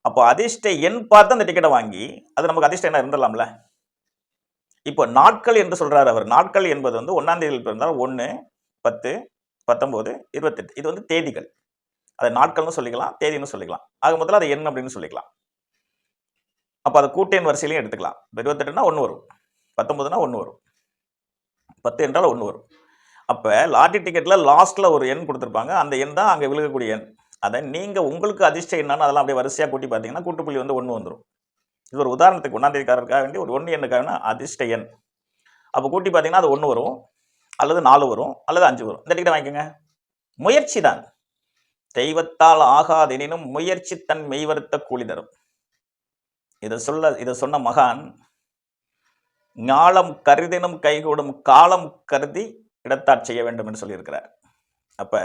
அப்போ அதிர்ஷ்ட எண் பார்த்து அந்த டிக்கெட்டை வாங்கி அது நமக்கு அதிர்ஷ்ட எண்ணா இருந்துடலாம்ல. இப்போ நாட்கள் என்று சொல்றாரு அவர். நாட்கள் என்பது வந்து 1ஆம் தேதியில் பிறந்தால் 1, 10, 19, 28 இது வந்து தேதிகள். அதை நாட்கள்னு சொல்லிக்கலாம், தேதின்னு சொல்லிக்கலாம். ஆக மொத்தத்துல அதை எண் அப்படின்னு சொல்லிக்கலாம். அப்ப அதை கூட்டெண் வரிசையிலையும் எடுத்துக்கலாம். 28னா 1 வரும், 19னா 1 வரும், 10 என்றால் 1 வரும். அப்ப லாட்டரி டிக்கெட்ல லாஸ்ட்ல ஒரு எண் கொடுத்திருப்பாங்க. அந்த எண் தான் அங்க விழுகக்கூடிய எண். அதை நீங்க உங்களுக்கு அதிர்ஷ்ட எண்ணான்னு அதெல்லாம் அப்படியே வரிசையா கூட்டி பார்த்தீங்கன்னா கூட்டுப்புள்ளி வந்து 1 வந்துரும். இது ஒரு உதாரணத்துக்கு 1ஆம் தேதிக்காரருக்காக வேண்டி ஒரு 1 எண்ணுக்கான அதிர்ஷ்ட எண். அப்ப கூட்டி பார்த்தீங்கன்னா அது 1 வரும், அல்லது 4 வரும், அல்லது 5 வரும். இந்த டிக்கெட்டை வாங்கிக்கோங்க. முயற்சி தான். தெய்வத்தால் ஆகாதெனினும் முயற்சி தன் மெய்வருத்த கூலி தரும். இதை சொன்ன மகான் ஞாலம் கருதினும் கைகூடும் காலம் கருதி இடத்தாற் செய்ய வேண்டும் என்று சொல்லியிருக்கிறார். அப்ப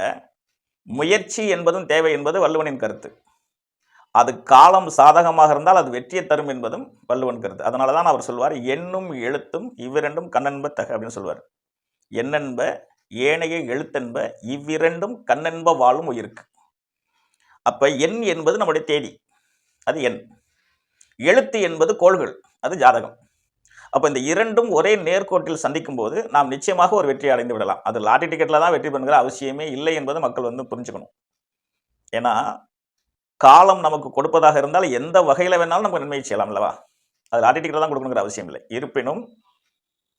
முயற்சி என்பதும் தேவை என்பது வள்ளுவனின் கருத்து. அது காலம் சாதகமாக இருந்தால் அது வெற்றியை தரும் என்பதும் வள்ளுவன் கருத்து. அதனாலதான் அவர் சொல்வார், எண்ணும் எழுத்தும் இவ்விரண்டும் கண்ணென்ப தக அப்படின்னு சொல்வார். எண்ணென்ப ஏனைய எழுத்தென்ப இவ்விரண்டும் கண்ணென்ப வாழும் உயிருக்கு. அப்ப எண் என்பது நம்முடைய தேதி, அது எண். எழுத்து என்பது கோள்கள், அது ஜாதகம். அப்ப இந்த இரண்டும் ஒரே நேர்கோட்டில் சந்திக்கும் போது நாம் நிச்சயமாக ஒரு வெற்றி அடைந்து விடலாம். அது லாட்டரி டிக்கெட்ல தான் வெற்றி பெறுகிற அவசியமே இல்லை என்பது மக்கள் வந்து புரிஞ்சுக்கணும். ஏன்னா காலம் நமக்கு கொடுப்பதாக இருந்தால் எந்த வகையில வேணாலும் நமக்கு நன்மை செய்யலாம் அல்லவா. அது லாட்டரி டிக்கெட் தான் கொடுக்கணுங்கிற அவசியம் இல்லை. இருப்பினும்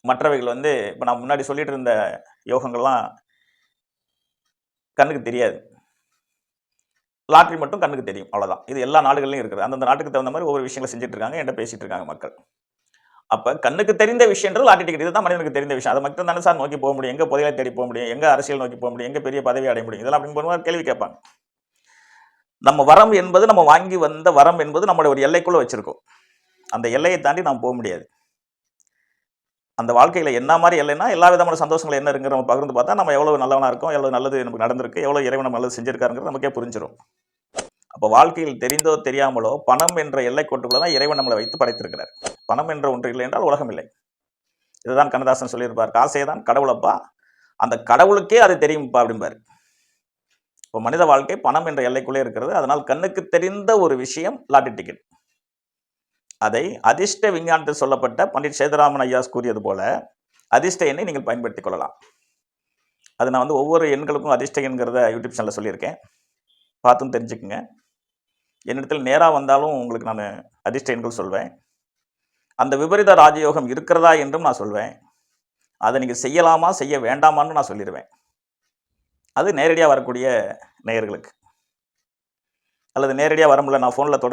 மற்றவைகள் வந்து இப்ப நான் முன்னாடி சொல்லிட்டு இருந்த யோகங்கள்லாம் கண்ணுக்கு தெரியாது. லாட்டரி மட்டும் கண்ணுக்கு தெரியும், அவ்வளவுதான். இது எல்லா நாடுகளிலும் இருக்குது. அந்தந்த நாட்டுக்கு தகுந்த மாதிரி ஒவ்வொரு விஷயங்களை செஞ்சுட்டு இருக்காங்க, என்கிட்ட பேசிட்டு இருக்காங்க மக்கள். அப்ப கண்ணுக்கு தெரிந்த விஷயம்ன்றது லாட்டரி டிக்கெட். இதுதான் மனிதனுக்கு தெரிந்த விஷயம். அதை மட்டும் தானே சார் நோக்கி போக முடியும், எங்க புதையலை தேடி போக முடியும், எங்க அரசியல் நோக்கி போக முடியும், எங்க பெரிய பதவி அடைய முடியும், இதெல்லாம் அப்படின்னு போது கேள்வி கேட்பாங்க. நம்ம வரம் என்பது, நம்ம வாங்கி வந்த வரம் என்பது நம்மளுடைய ஒரு எல்லைக்குள்ள வச்சிருக்கோம். அந்த எல்லையை தாண்டி நாம் போக முடியாது. அந்த வாழ்க்கையில என்ன மாதிரி எல்லைன்னா எல்லா விதமான சந்தோஷங்கள் என்ன இருக்குங்கிற நம்ம பகிர்ந்து பார்த்தா நம்ம எவ்வளவு நல்லவனா இருக்கோம், எவ்வளவு நல்லது நமக்கு நடந்திருக்கு, எவ்வளவு இறைவன் நம்ம நல்லது செஞ்சிருக்காருங்கிறது நமக்கே புரிஞ்சிடும். அப்ப வாழ்க்கையில் தெரிந்தோ தெரியாமலோ பணம் என்ற எல்லைக்கோட்டுக்குள்ள தான் இறைவன் நம்மளை வைத்து படைத்திருக்கிறார். பணம் என்ற ஒன்று இல்லை என்றால் உலகம் இல்லை. இதுதான் கண்ணதாசன் சொல்லியிருப்பார், காசே தான் கடவுளப்பா, அந்த கடவுளுக்கே அது தெரியும்ப்பா அப்படிம்பாரு. இப்போ மனித வாழ்க்கை பணம் என்ற எல்லைக்குள்ளே இருக்கிறது. அதனால் கண்ணுக்கு தெரிந்த ஒரு விஷயம் லாட்டரி டிக்கெட். அதை அதிர்ஷ்ட விஞ்ஞானத்தில் சொல்லப்பட்ட பண்டிட் சேதுராமன் ஐயாஸ் கூறியது போல அதிர்ஷ்ட எண்ணை நீங்கள் பயன்படுத்திக் கொள்ளலாம். அது நான் வந்து ஒவ்வொரு எண்களுக்கும் அதிர்ஷ்ட எண்கிறத யூடியூப் சேனலில் சொல்லியிருக்கேன், பார்த்தும் தெரிஞ்சுக்குங்க. என்னிடத்தில் நேராக வந்தாலும் உங்களுக்கு நான் அதிர்ஷ்ட எண்கள் சொல்வேன். அந்த விபரீத ராஜயோகம் இருக்கிறதா என்றும் நான் சொல்வேன். அதை நீங்கள் செய்யலாமா செய்ய வேண்டாமான்னு நான் சொல்லிடுவேன். அது நேரடியாக வரக்கூடிய நேயர்களுக்கு, அல்லது நேரடியாக வர முடியல நான் ஃபோனில் தொடர்பு